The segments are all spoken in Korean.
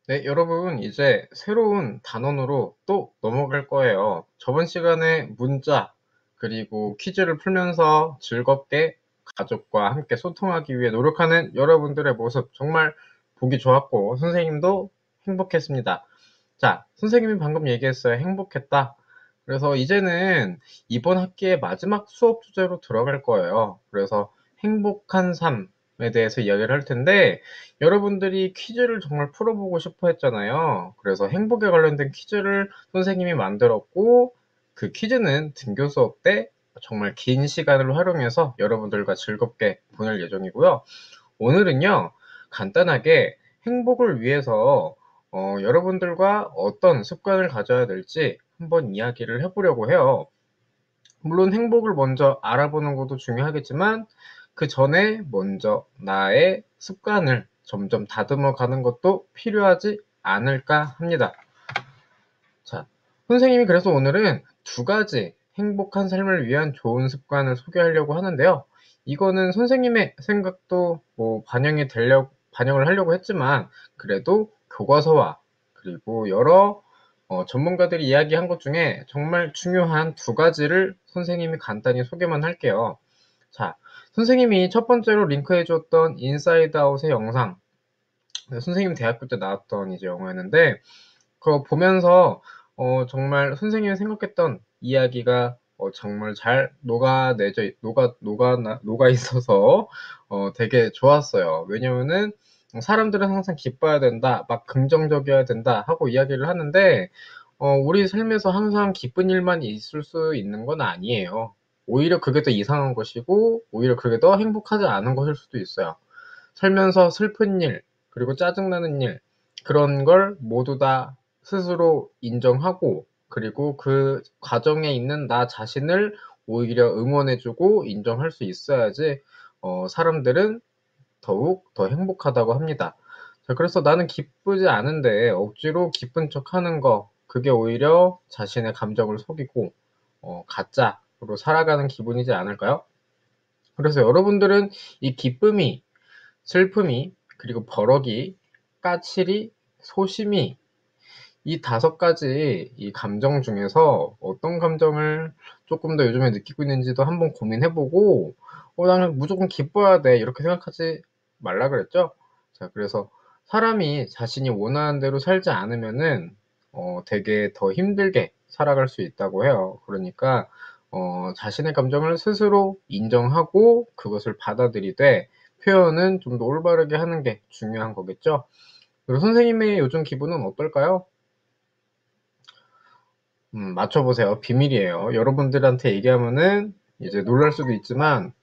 네, 여러분, 이제 새로운 단원으로 또 넘어갈 거예요. 저번 시간에 문자, 그리고 퀴즈를 풀면서 즐겁게 가족과 함께 소통하기 위해 노력하는 여러분들의 모습 정말 보기 좋았고, 선생님도 행복했습니다. 자, 선생님이 방금 얘기했어요. 행복했다. 그래서 이제는 이번 학기의 마지막 수업 주제로 들어갈 거예요. 그래서 행복한 삶에 대해서 이야기를 할 텐데, 여러분들이 퀴즈를 정말 풀어보고 싶어 했잖아요. 그래서 행복에 관련된 퀴즈를 선생님이 만들었고, 그 퀴즈는 등교 수업 때 정말 긴 시간을 활용해서 여러분들과 즐겁게 보낼 예정이고요. 오늘은요, 간단하게 행복을 위해서 여러분들과 어떤 습관을 가져야 될지 한번 이야기를 해보려고 해요. 물론 행복을 먼저 알아보는 것도 중요하겠지만 그 전에 먼저 나의 습관을 점점 다듬어 가는 것도 필요하지 않을까 합니다. 자, 선생님이 그래서 오늘은 두 가지 행복한 삶을 위한 좋은 습관을 소개하려고 하는데요. 이거는 선생님의 생각도 반영을 하려고 했지만 그래도 교과서와 그리고 여러 전문가들이 이야기한 것 중에 정말 중요한 두 가지를 선생님이 간단히 소개만 할게요. 자, 선생님이 첫 번째로 링크해 줬던 인사이드 아웃의 영상, 선생님 대학교 때 나왔던 이제 영화였는데 그거 보면서 정말 선생님이 생각했던 이야기가 정말 잘 녹아 있어서 되게 좋았어요. 왜냐면은 사람들은 항상 기뻐야 된다, 막 긍정적이어야 된다 하고 이야기를 하는데 우리 삶에서 항상 기쁜 일만 있을 수 있는 건 아니에요. 오히려 그게 더 이상한 것이고 오히려 그게 더 행복하지 않은 것일 수도 있어요. 살면서 슬픈 일, 그리고 짜증나는 일, 그런 걸 모두 다 스스로 인정하고, 그리고 그 과정에 있는 나 자신을 오히려 응원해주고 인정할 수 있어야지, 사람들은 더욱 더 행복하다고 합니다. 자, 그래서 나는 기쁘지 않은데 억지로 기쁜 척 하는 거, 그게 오히려 자신의 감정을 속이고, 가짜로 살아가는 기분이지 않을까요? 그래서 여러분들은 이 기쁨이 슬픔이, 그리고 버럭이, 까칠이, 소심이 이 다섯 가지 이 감정 중에서 어떤 감정을 조금 더 요즘에 느끼고 있는지도 한번 고민해보고 나는 무조건 기뻐야 돼 이렇게 생각하지 말라 그랬죠. 자, 그래서 사람이 자신이 원하는 대로 살지 않으면은 되게 더 힘들게 살아갈 수 있다고 해요. 그러니까 자신의 감정을 스스로 인정하고 그것을 받아들이되 표현은 좀 더 올바르게 하는 게 중요한 거겠죠. 그리고 선생님의 요즘 기분은 어떨까요? 맞춰보세요. 비밀이에요. 여러분들한테 얘기하면은 이제 놀랄 수도 있지만,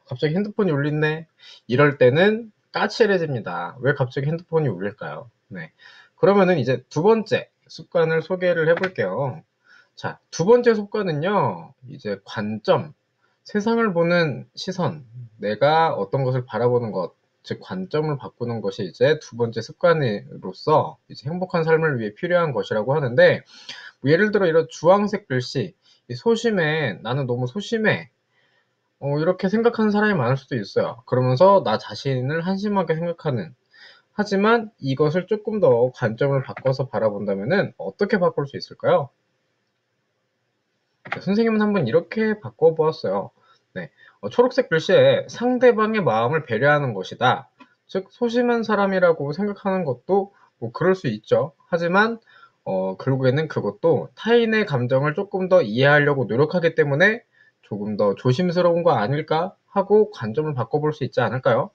갑자기 핸드폰이 울리네? 이럴 때는 까칠해집니다. 왜 갑자기 핸드폰이 울릴까요? 네. 그러면은 이제 두 번째 습관을 소개를 해볼게요. 자, 두 번째 습관은요, 이제 관점, 세상을 보는 시선, 내가 어떤 것을 바라보는 것, 즉 관점을 바꾸는 것이 이제 두 번째 습관으로서 이제 행복한 삶을 위해 필요한 것이라고 하는데, 뭐 예를 들어 이런 주황색 글씨, 소심해, 나는 너무 소심해. 이렇게 생각하는 사람이 많을 수도 있어요. 그러면서 나 자신을 한심하게 생각하는. 하지만 이것을 조금 더 관점을 바꿔서 바라본다면은 어떻게 바꿀 수 있을까요? 선생님은 한번 이렇게 바꿔보았어요. 네, 초록색 글씨에 상대방의 마음을 배려하는 것이다. 즉 소심한 사람이라고 생각하는 것도 뭐 그럴 수 있죠. 하지만 결국에는 그것도 타인의 감정을 조금 더 이해하려고 노력하기 때문에 조금 더 조심스러운 거 아닐까 하고 관점을 바꿔볼 수 있지 않을까요?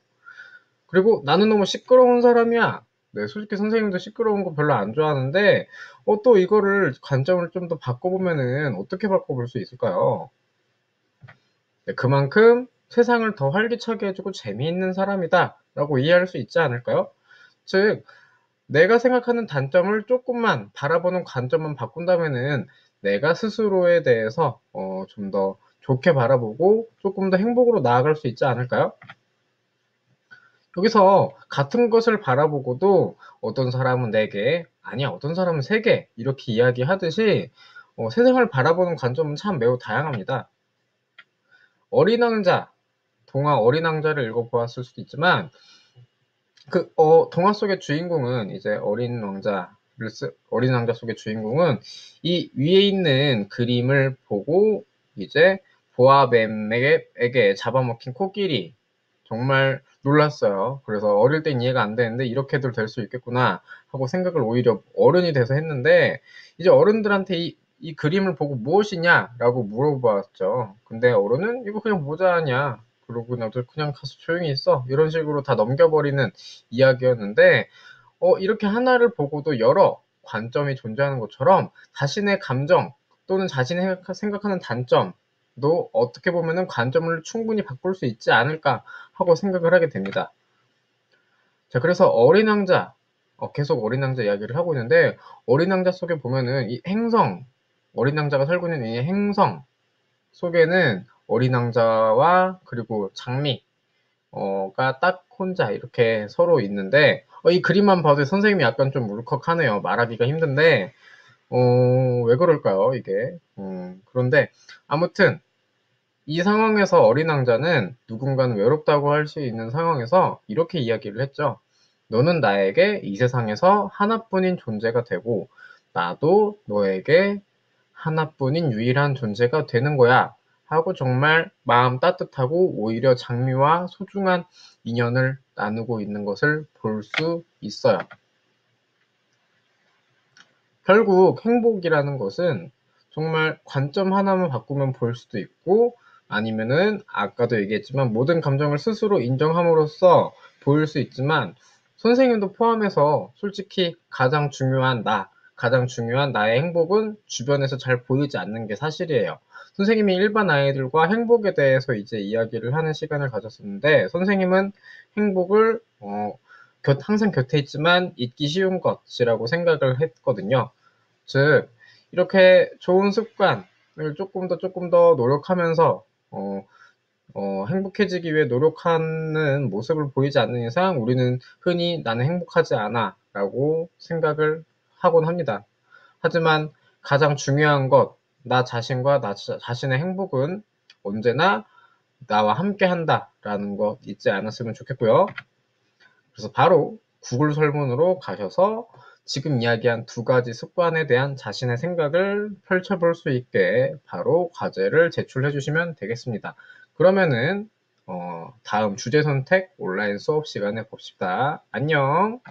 그리고 나는 너무 시끄러운 사람이야. 네, 솔직히 선생님도 시끄러운 거 별로 안 좋아하는데, 또 이거를 관점을 좀 더 바꿔보면은 어떻게 바꿔볼 수 있을까요? 네, 그만큼 세상을 더 활기차게 해주고 재미있는 사람이다. 라고 이해할 수 있지 않을까요? 즉, 내가 생각하는 단점을 조금만 바라보는 관점만 바꾼다면은 내가 스스로에 대해서 좀 더 좋게 바라보고 조금 더 행복으로 나아갈 수 있지 않을까요? 여기서 같은 것을 바라보고도 어떤 사람은 4개, 아니야, 어떤 사람은 3개, 이렇게 이야기하듯이 세상을 바라보는 관점은 참 매우 다양합니다. 어린 왕자, 동화 어린 왕자를 읽어보았을 수도 있지만 동화 속의 주인공은 이제 어린 왕자 속의 주인공은 이 위에 있는 그림을 보고 이제 보아뱀에게 잡아먹힌 코끼리 정말 놀랐어요. 그래서 어릴 땐 이해가 안 되는데 이렇게도 될 수 있겠구나 하고 생각을 오히려 어른이 돼서 했는데 이제 어른들한테 이 그림을 보고 무엇이냐라고 물어봤죠. 근데 어른은 이거 그냥 모자 아니야. 그러고 나도 그냥 가서 조용히 있어. 이런 식으로 다 넘겨버리는 이야기였는데 이렇게 하나를 보고도 여러 관점이 존재하는 것처럼 자신의 감정 또는 자신이 생각하는 단점도 어떻게 보면은 관점을 충분히 바꿀 수 있지 않을까 하고 생각을 하게 됩니다. 자, 그래서 어린 왕자, 계속 어린 왕자 이야기를 하고 있는데, 어린 왕자 속에 보면은 어린 왕자가 살고 있는 이 행성 속에는 어린 왕자와 그리고 장미가 딱 혼자 이렇게 서로 있는데, 이 그림만 봐도 선생님이 약간 좀 울컥하네요. 말하기가 힘든데, 왜 그럴까요, 이게? 그런데, 아무튼, 이 상황에서 어린 왕자는 누군가는 외롭다고 할 수 있는 상황에서 이렇게 이야기를 했죠. 너는 나에게 이 세상에서 하나뿐인 존재가 되고, 나도 너에게 하나뿐인 유일한 존재가 되는 거야. 하고 정말 마음 따뜻하고 오히려 장미와 소중한 인연을 나누고 있는 것을 볼 수 있어요. 결국 행복이라는 것은 정말 관점 하나만 바꾸면 볼 수도 있고 아니면은 아까도 얘기했지만 모든 감정을 스스로 인정함으로써 보일 수 있지만 선생님도 포함해서 솔직히 가장 중요한 나의 행복은 주변에서 잘 보이지 않는 게 사실이에요. 선생님이 일반 아이들과 행복에 대해서 이제 이야기를 하는 시간을 가졌었는데 선생님은 행복을 항상 곁에 있지만 잊기 쉬운 것이라고 생각을 했거든요. 즉, 이렇게 좋은 습관을 조금 더 노력하면서, 행복해지기 위해 노력하는 모습을 보이지 않는 이상 우리는 흔히 나는 행복하지 않아 라고 생각을 하곤 합니다. 하지만 가장 중요한 것, 나 자신과 나 자신의 행복은 언제나 나와 함께 한다라는 것 잊지 않았으면 좋겠고요. 그래서 바로 구글 설문으로 가셔서 지금 이야기한 두 가지 습관에 대한 자신의 생각을 펼쳐볼 수 있게 바로 과제를 제출해 주시면 되겠습니다. 그러면은 다음 주제 선택 온라인 수업 시간에 봅시다. 안녕.